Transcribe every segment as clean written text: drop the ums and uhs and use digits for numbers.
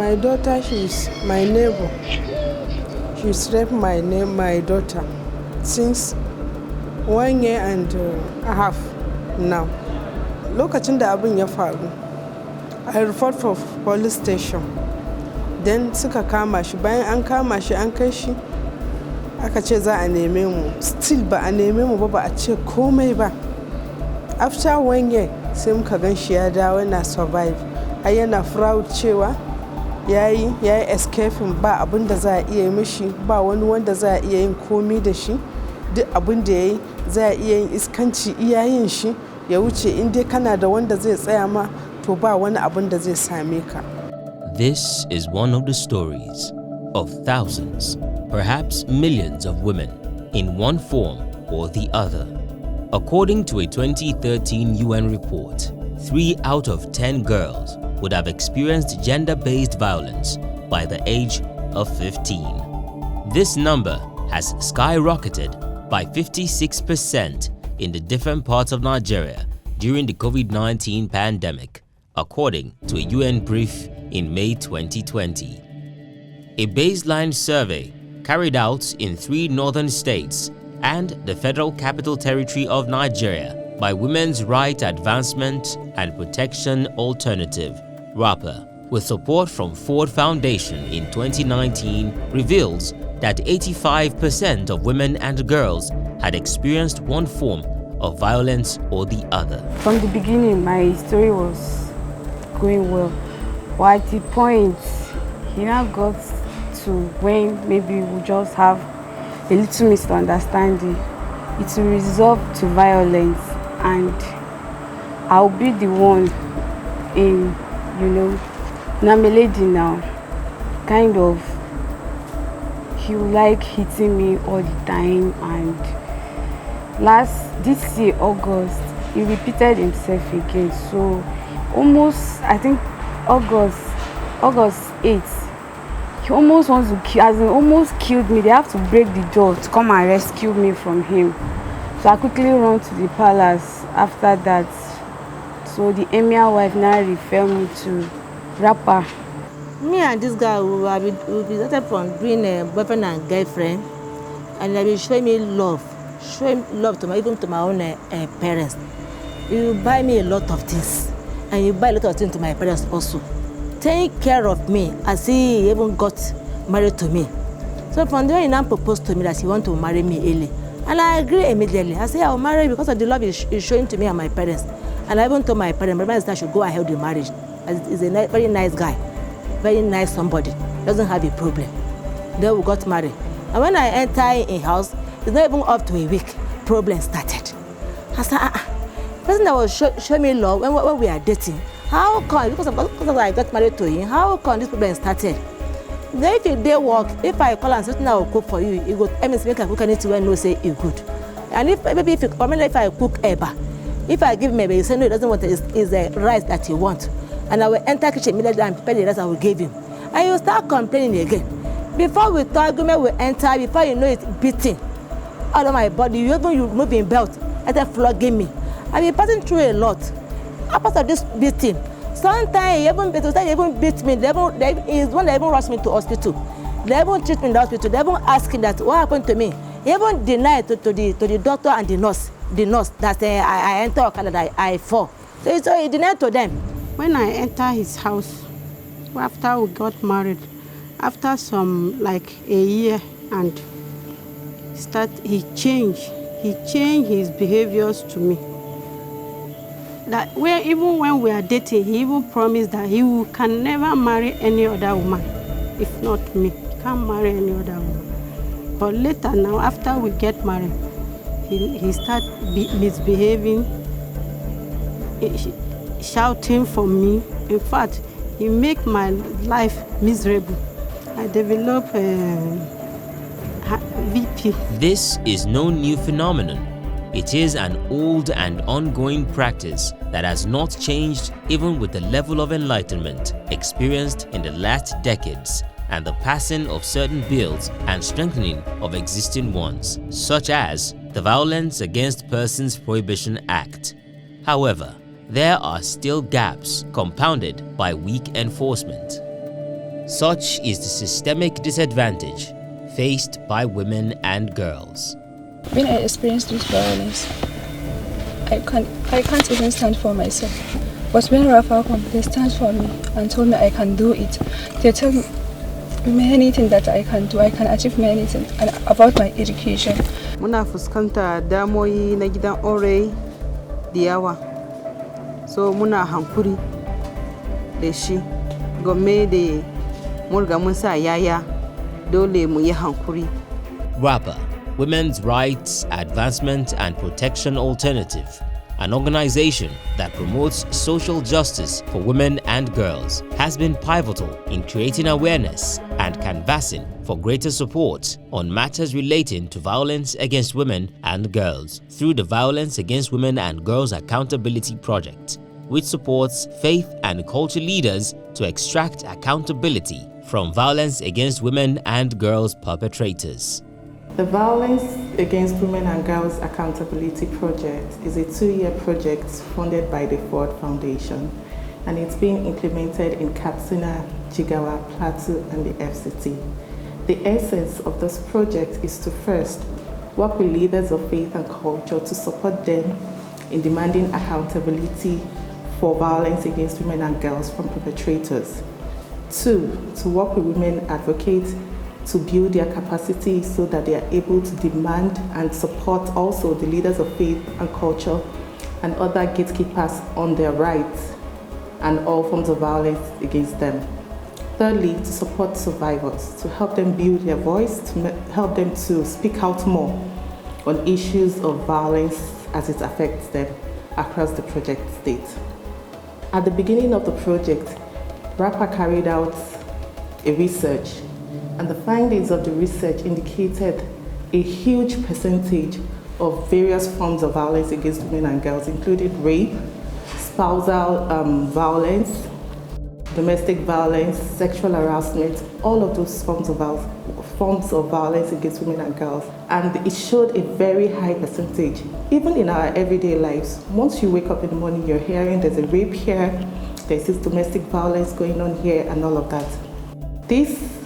My daughter, she's my neighbor. She's raped my daughter since 1 year and a half now. Lokacin da abin ya faru, I report for police station. Then suka kama shi, bayan an kama shi an kai shi aka ce za a neme mu. Still ba a neme mu ba a ce komai ba. After 1 year sai muka gan shi ya dawo na survive. Ai yana proud cewa yayi escaping, ba abin da za a iya mishi, ba wani wanda za a iya yin komi da shi. Duk abin da yayi za a iya yin iskanci iyayen shi ya wuce, in dai kana da wanda zai tsaya ma to ba wani abin da zai same ka. This is one of the stories of thousands, perhaps millions of women in one form or the other. According to a 2013 UN report, 3 out of 10 girls would have experienced gender-based violence by the age of 15. This number has skyrocketed by 56% in the different parts of Nigeria during the COVID-19 pandemic, according to a UN brief in May 2020. A baseline survey carried out in 3 northern states and the Federal Capital Territory of Nigeria by Women's Right Advancement and Protection Alternative, WRAPA, with support from Ford Foundation in 2019, reveals that 85% of women and girls had experienced one form of violence or the other. From the beginning, my story was going well. But at the point, he now got to when maybe we just have a little misunderstanding. It will resolve to violence, and I'll be the one in, now I'm a lady now, kind of, he would like hitting me all the time, and this year, August, he repeated himself again. So almost, I think August 8th, he almost wants to kill, as in almost killed me. They have to break the door to come and rescue me from him. So I quickly run to the palace after that. So the emir wife now referred me to WRAPA. Me and this guy will be started from being a boyfriend and girlfriend, and they will show me love even to my own parents. You buy me a lot of things, and you buy a lot of things to my parents also. Take care of me as he even got married to me. So from there, he now proposed to me that he want to marry me early, and I agree immediately. I say I will marry because of the love he's showing to me and my parents. And I even told my parents that I should go ahead with the marriage. He's a very nice guy, very nice somebody, doesn't have a problem. Then we got married. And when I enter in house, it's not even up to a week, problem started. I said, person that was show me love when we are dating, how come, because I got married to him, how come this problem started? Then if you day work, if I call and say, I will cook for you, you go, I mean, make I cook anything when no say you good. And if I cook eba, if I give maybe, he say no, he doesn't want it, it's the rice that he wants. And I will enter kitchen immediately and prepare the rice I will give him. And you start complaining again. Before we talk, argument will enter, before you know it's beating all of my body, you move in belt, and then flogging me. I've been passing through a lot. After of this beating, sometimes he even beat me. He's one that even rushed me to hospital. They even treat me in the hospital. They even asking that what happened to me. He even denied to the doctor and the nurse that I enter Canada, I fall. So he denied to them. When I enter his house, after we got married, after some like a year, and he changed his behaviors to me. That even when we are dating, he even promised that he can never marry any other woman, if not me. He can't marry any other woman. But later now, after we get married, he started misbehaving, shouting for me. In fact, he make my life miserable. I developed VP. This is no new phenomenon. It is an old and ongoing practice that has not changed even with the level of enlightenment experienced in the last decades and the passing of certain bills and strengthening of existing ones, such as the Violence Against Persons Prohibition Act. However, there are still gaps compounded by weak enforcement. Such is the systemic disadvantage faced by women and girls. When I experience this violence, I can't even stand for myself. But when WRAPA come, they stand for me and told me I can do it. They tell me many things that I can do. I can achieve many things and about my education. Muna fuskanta damoyi na gidan aure da yawa. So muna hankuri da shi. Game da murga mun sa yaya dole mu yi hankuri. WRAPA, Women's Rights Advancement and Protection Alternative, an organization that promotes social justice for women and girls, has been pivotal in creating awareness and canvassing for greater support on matters relating to violence against women and girls through the Violence Against Women and Girls Accountability Project, which supports faith and culture leaders to extract accountability from violence against women and girls perpetrators. The Violence Against Women and Girls Accountability Project is a 2-year project funded by the Ford Foundation, and it's being implemented in Katsina, Jigawa, Plateau, and the FCT. The essence of this project is to first work with leaders of faith and culture to support them in demanding accountability for violence against women and girls from perpetrators. 2, to work with women advocates to build their capacity so that they are able to demand and support also the leaders of faith and culture and other gatekeepers on their rights and all forms of violence against them. Thirdly, to support survivors, to help them build their voice, to help them to speak out more on issues of violence as it affects them across the project state. At the beginning of the project, WRAPA carried out a research, and the findings of the research indicated a huge percentage of various forms of violence against women and girls, including rape, spousal violence, domestic violence, sexual harassment, all of those forms of violence against women and girls. And it showed a very high percentage. Even in our everyday lives, once you wake up in the morning, you're hearing there's a rape here, there's this domestic violence going on here, and all of that. This,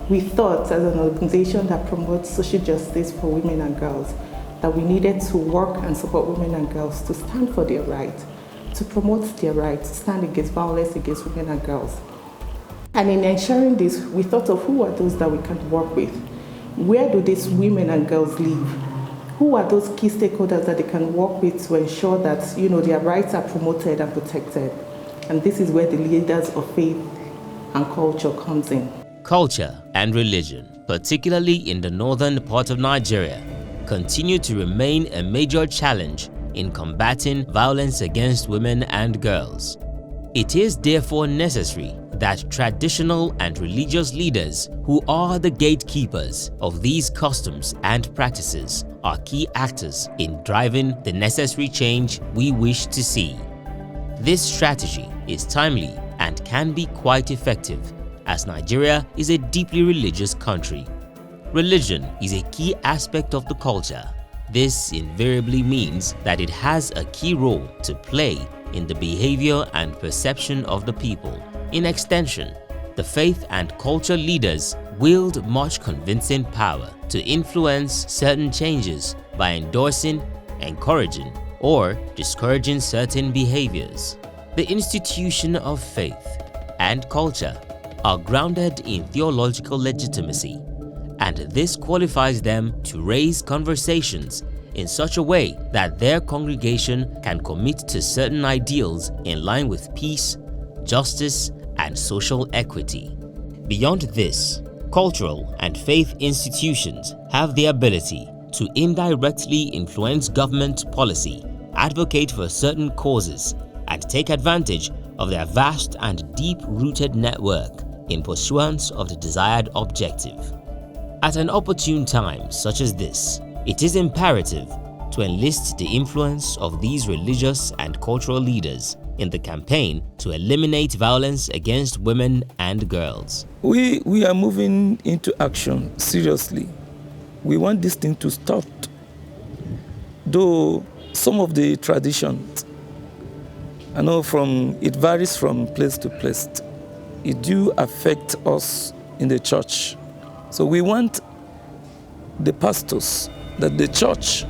we thought, as an organization that promotes social justice for women and girls, that we needed to work and support women and girls to stand for their rights, to promote their rights, to stand against violence against women and girls. And in ensuring this, we thought of who are those that we can work with. Where do these women and girls live? Who are those key stakeholders that they can work with to ensure that their rights are promoted and protected? And this is where the leaders of faith and culture comes in. Culture and religion, particularly in the northern part of Nigeria, continue to remain a major challenge in combating violence against women and girls. It is therefore necessary that traditional and religious leaders who are the gatekeepers of these customs and practices are key actors in driving the necessary change we wish to see. This strategy is timely and can be quite effective, as Nigeria is a deeply religious country. Religion is a key aspect of the culture. This invariably means that it has a key role to play in the behavior and perception of the people. In extension, the faith and culture leaders wield much convincing power to influence certain changes by endorsing, encouraging, or discouraging certain behaviors. The institution of faith and culture are grounded in theological legitimacy, and this qualifies them to raise conversations in such a way that their congregation can commit to certain ideals in line with peace, justice, and social equity. Beyond this, cultural and faith institutions have the ability to indirectly influence government policy, advocate for certain causes, and take advantage of their vast and deep-rooted network in pursuance of the desired objective. At an opportune time such as this, it is imperative to enlist the influence of these religious and cultural leaders in the campaign to eliminate violence against women and girls. We are moving into action seriously. We want this thing to stop. Though some of the traditions, I know it varies from place to place. it do affect us in the church. So we want the pastors, that the church,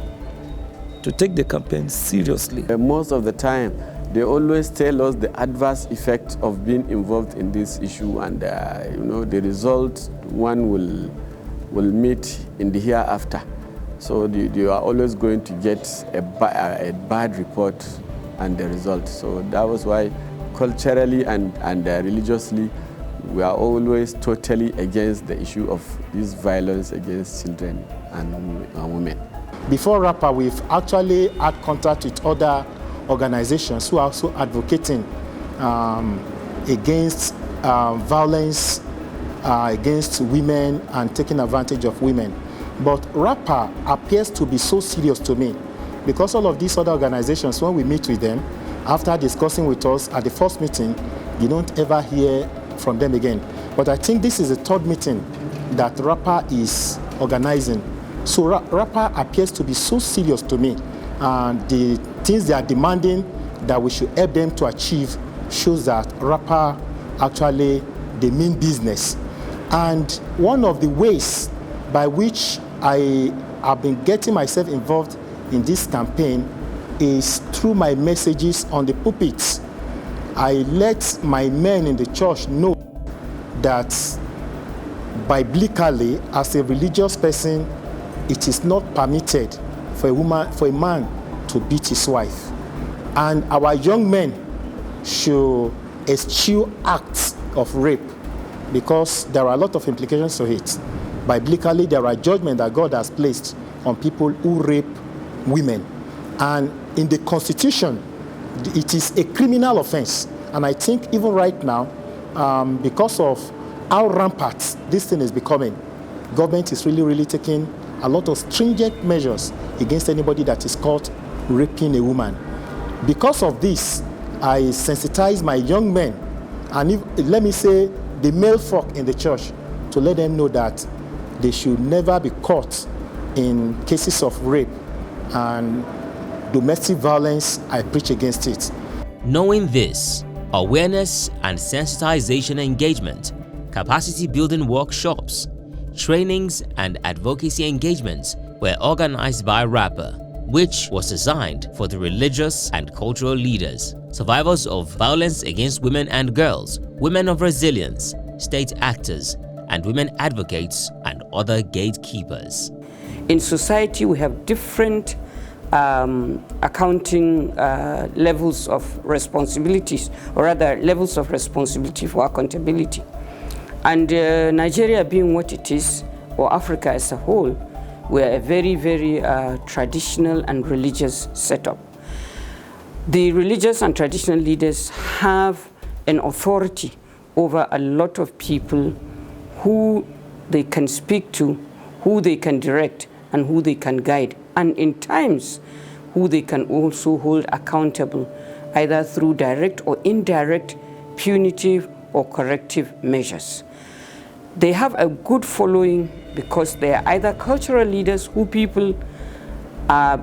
to take the campaign seriously. Most of the time, they always tell us the adverse effect of being involved in this issue, and the result one will meet in the hereafter. So you are always going to get a bad report and the result. So that was why culturally and religiously, we are always totally against the issue of this violence against children and women. Before WRAPA, we've actually had contact with other organizations who are also advocating against violence against women and taking advantage of women. But WRAPA appears to be so serious to me, because all of these other organizations, when we meet with them, after discussing with us at the first meeting, you don't ever hear from them again. But I think this is the third meeting that WRAPA is organizing. So WRAPA appears to be so serious to me, and the things they are demanding that we should help them to achieve shows that WRAPA actually they mean business. And one of the ways by which I have been getting myself involved in this campaign is through my messages on the pulpits. I let my men in the church know that biblically, as a religious person, it is not permitted for a man to beat his wife. And our young men should eschew acts of rape, because there are a lot of implications to it. Biblically, there are judgments that God has placed on people who rape women. And in the Constitution, it is a criminal offense. And I think even right now, because of how rampant this thing is becoming, government is really taking a lot of stringent measures against anybody that is caught raping a woman. Because of this, I sensitize my young men, and let me say the male folk in the church, to let them know that they should never be caught in cases of rape and domestic violence. I preach against it. Knowing this, awareness and sensitization engagement, capacity building workshops, trainings and advocacy engagements were organized by WRAPA, which was designed for the religious and cultural leaders, survivors of violence against women and girls, women of resilience, state actors, and women advocates and other gatekeepers. In society, we have different accounting levels of responsibilities, or rather levels of responsibility for accountability. And Nigeria being what it is, or Africa as a whole, we are a very traditional and religious setup. The religious and traditional leaders have an authority over a lot of people who they can speak to, who they can direct, and who they can guide, and in times who they can also hold accountable, either through direct or indirect punitive or corrective measures. They have a good following because they are either cultural leaders who people are,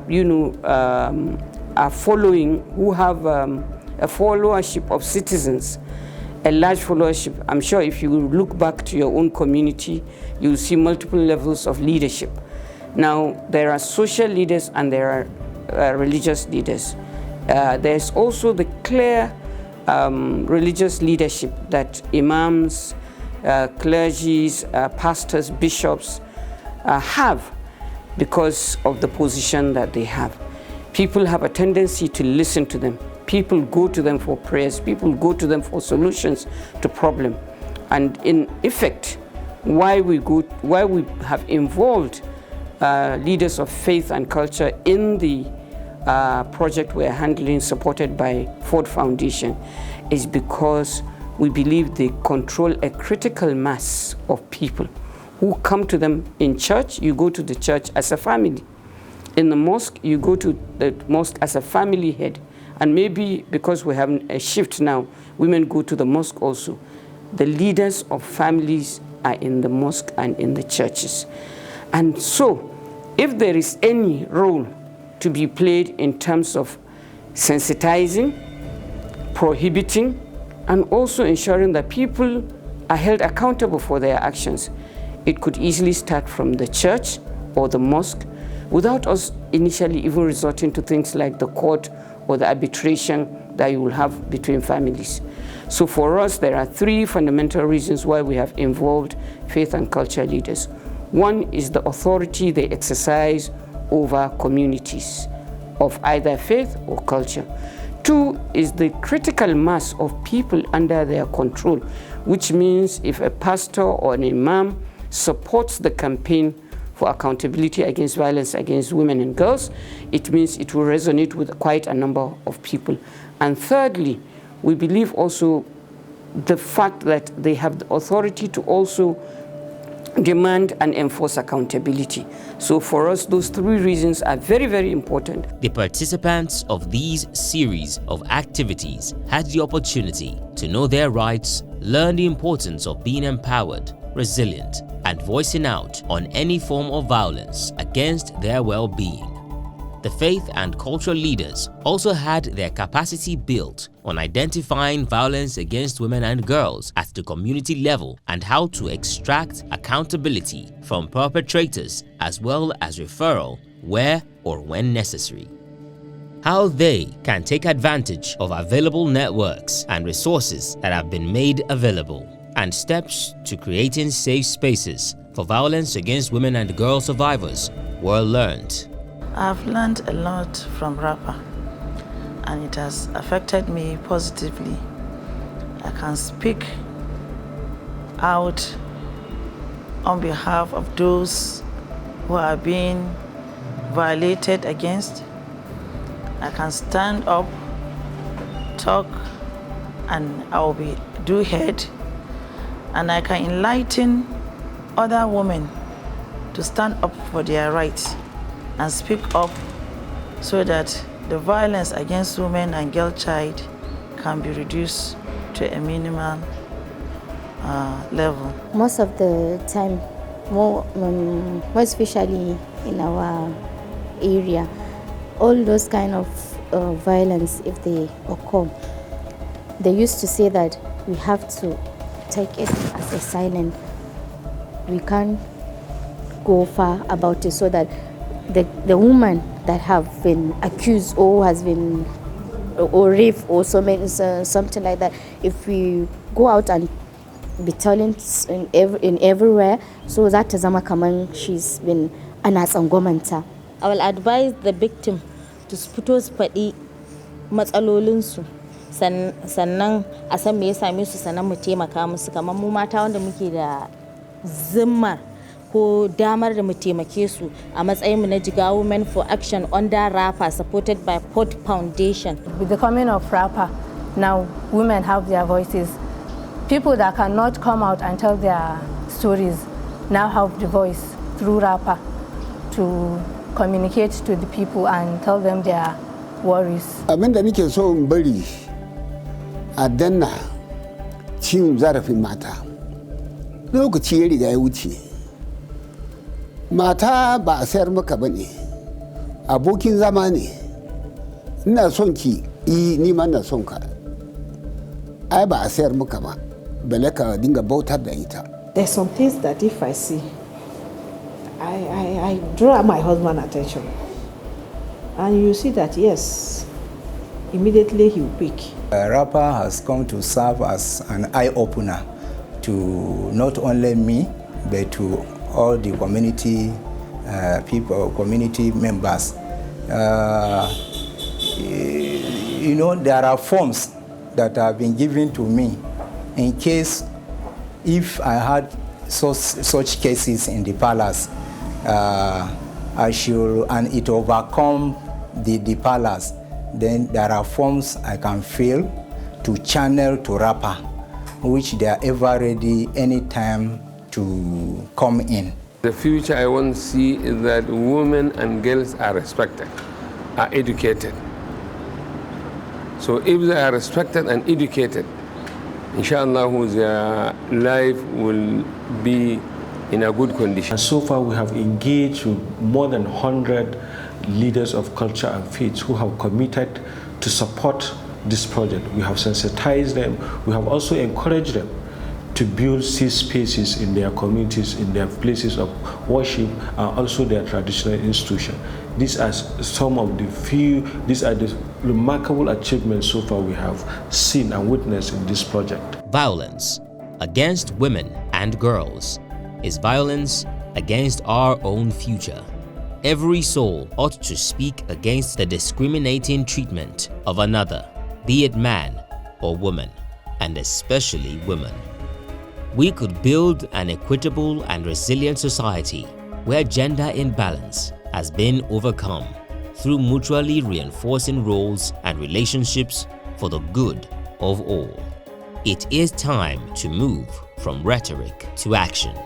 are following, who have a followership of citizens, a large followership. I'm sure if you look back to your own community, you'll see multiple levels of leadership. Now, there are social leaders and there are religious leaders. There's also the clear religious leadership that imams, clergies, pastors, bishops have because of the position that they have. People have a tendency to listen to them. People go to them for prayers. People go to them for solutions to problems. And in effect, why we have involved leaders of faith and culture in the project we're handling, supported by Ford Foundation, is because we believe they control a critical mass of people who come to them in church. You go to the church as a family. In the mosque, you go to the mosque as a family head. And maybe because we have a shift now, women go to the mosque also. The leaders of families are in the mosque and in the churches. And so, if there is any role to be played in terms of sensitizing, prohibiting, and also ensuring that people are held accountable for their actions. It could easily start from the church or the mosque without us initially even resorting to things like the court or the arbitration that you will have between families. So for us, there are three fundamental reasons why we have involved faith and culture leaders. One is the authority they exercise over communities of either faith or culture. Two is the critical mass of people under their control, which means if a pastor or an imam supports the campaign for accountability against violence against women and girls, it means it will resonate with quite a number of people. And thirdly, we believe also the fact that they have the authority to also demand and enforce accountability. So for us, those three reasons are very, very important. The participants of these series of activities had the opportunity to know their rights, learn the importance of being empowered, resilient, and voicing out on any form of violence against their well-being. The faith and cultural leaders also had their capacity built on identifying violence against women and girls at the community level and how to extract accountability from perpetrators as well as referral where or when necessary. How they can take advantage of available networks and resources that have been made available, and steps to creating safe spaces for violence against women and girl survivors were learned. I've learned a lot from WRAPA, and it has affected me positively. I can speak out on behalf of those who are being violated against. I can stand up, talk, and I will be heard, and I can enlighten other women to stand up for their rights and speak up so that the violence against women and girl child can be reduced to a minimal level. Most of the time, more especially in our area, all those kind of violence, if they occur, they used to say that we have to take it as a silent. We can't go far about it, so that the woman that have been accused or has been or raped or something like that, if we go out and be telling in everywhere, so that is she's been anasangomanta. I will advise the victim to fito su faɗi matsalolinsu sannan a san me ya same su, sannan mu taimaka musu, kamar mu mata wanda muke da zimmar ko damar da mu taimake su a matsayin mu na Jigawa Women for Action under WRAPA, supported by Port Foundation. With the coming of WRAPA, now women have their voices. People that cannot come out and tell their stories now have the voice through WRAPA to communicate to the people and tell them their worries. Abin da nake so in bari a danna cin zarafin mata. Lokaci ya riga ya wuce. Mata ba a sayar maka bane. Abokin zama ne. Ina son ki, ni ma ina son ka. Ai ba a sayar maka ba. Bale ka dinga bautar da ita. There's some things that if I see, I draw my husband's attention. And you see that, yes, immediately he will pick. WRAPA has come to serve as an eye-opener to not only me, but to all the community people, community members. You know, there are forms that have been given to me in case if I had such cases in the palace, I should, and it overcome the palace, then there are forms I can fill to channel to WRAPA, which they are ever ready anytime to come in. The future I want to see is that women and girls are respected, are educated. So if they are respected and educated, inshallah, their life will be in a good condition. And so far we have engaged with more than 100 leaders of culture and faith who have committed to support this project. We have sensitized them. We have also encouraged them to build safe spaces in their communities, in their places of worship, and also their traditional institution. These are some of these are the remarkable achievements so far we have seen and witnessed in this project. Violence against women and girls is violence against our own future. Every soul ought to speak against the discriminating treatment of another, be it man or woman, and especially women. We could build an equitable and resilient society where gender imbalance has been overcome through mutually reinforcing roles and relationships for the good of all. It is time to move from rhetoric to action.